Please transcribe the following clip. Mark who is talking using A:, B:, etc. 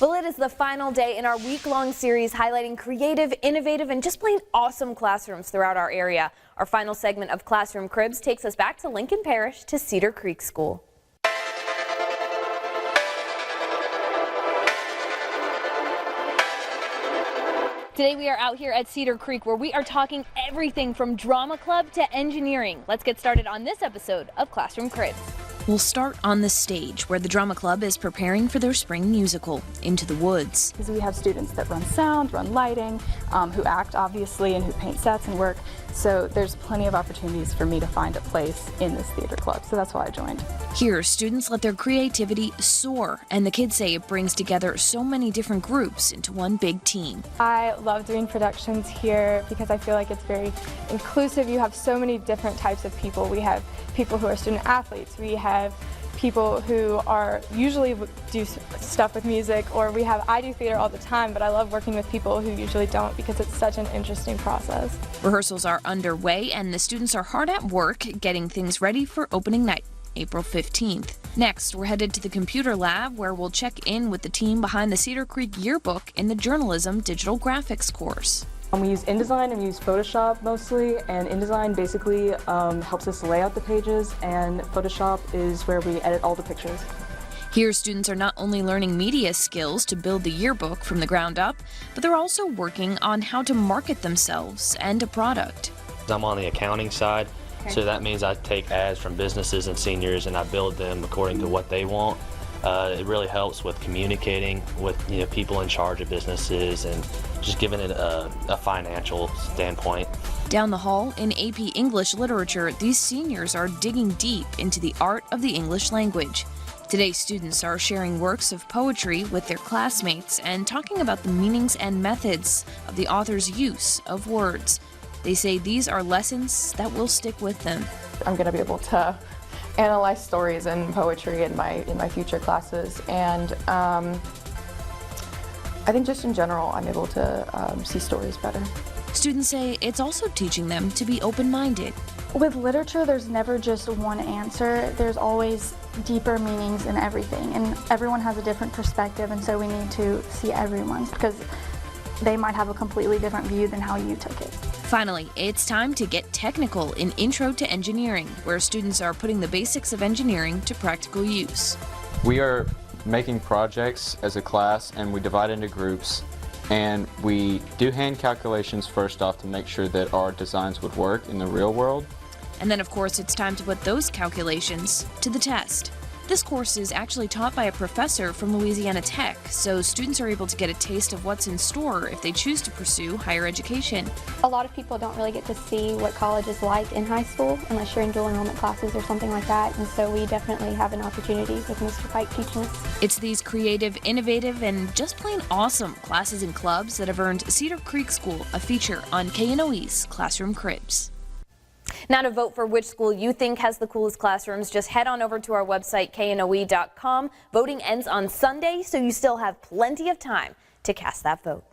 A: Well, it is the final day in our week-long series highlighting creative, innovative, and just plain awesome classrooms throughout our area. Our final segment of Classroom Cribs takes us back to Lincoln Parish to Cedar Creek School. Today we are out here at Cedar Creek where we are talking everything from drama club to engineering. Let's get started on this episode of Classroom Cribs.
B: We'll start on the stage where the drama club is preparing for their spring musical, Into the Woods.
C: Because we have students that run sound, run lighting, who act obviously, and who paint sets and work. So there's plenty of opportunities for me to find a place in this theater club. So that's why I joined.
B: Here, students let their creativity soar, and the kids say it brings together so many different groups into one big team.
D: I love doing productions here because I feel like it's very inclusive. You have so many different types of people. We have people who are student athletes. We have people who are usually do stuff with music, or I do theater all the time, but I love working with people who usually don't because it's such an interesting process.
B: Rehearsals are underway and the students are hard at work getting things ready for opening night, April 15th. Next, we're headed to the computer lab where we'll check in with the team behind the Cedar Creek yearbook in the journalism digital graphics course.
C: We use InDesign and we use Photoshop mostly, and InDesign basically helps us lay out the pages, and Photoshop is where we edit all the pictures.
B: Here, students are not only learning media skills to build the yearbook from the ground up, but they're also working on how to market themselves and a product.
E: I'm on the accounting side, so that means I take ads from businesses and seniors and I build them according to what they want. It really helps with communicating with people in charge of businesses and just giving it a financial standpoint.
B: Down the hall, in AP English Literature, these seniors are digging deep into the art of the English language. Today's students are sharing works of poetry with their classmates and talking about the meanings and methods of the author's use of words. They say these are lessons that will stick with them.
F: I'm going to be able to analyze stories and poetry in my future classes, and I think just in general I'm able to see stories better.
B: Students say it's also teaching them to be open-minded.
G: With literature, there's never just one answer. There's always deeper meanings in everything, and everyone has a different perspective, and so we need to see everyone's because they might have a completely different view than how you took it.
B: Finally, it's time to get technical in Intro to Engineering, where students are putting the basics of engineering to practical use.
H: We are making projects as a class, and we divide into groups, and we do hand calculations first off to make sure that our designs would work in the real world.
B: And then, of course, it's time to put those calculations to the test. This course is actually taught by a professor from Louisiana Tech, so students are able to get a taste of what's in store if they choose to pursue higher education.
I: A lot of people don't really get to see what college is like in high school unless you're in dual enrollment classes or something like that, and so we definitely have an opportunity with Mr. Pike teaching us.
B: It's these creative, innovative, and just plain awesome classes and clubs that have earned Cedar Creek School a feature on KNOE's Classroom Cribs.
A: Now, to vote for which school you think has the coolest classrooms, just head on over to our website, knoe.com. Voting ends on Sunday, so you still have plenty of time to cast that vote.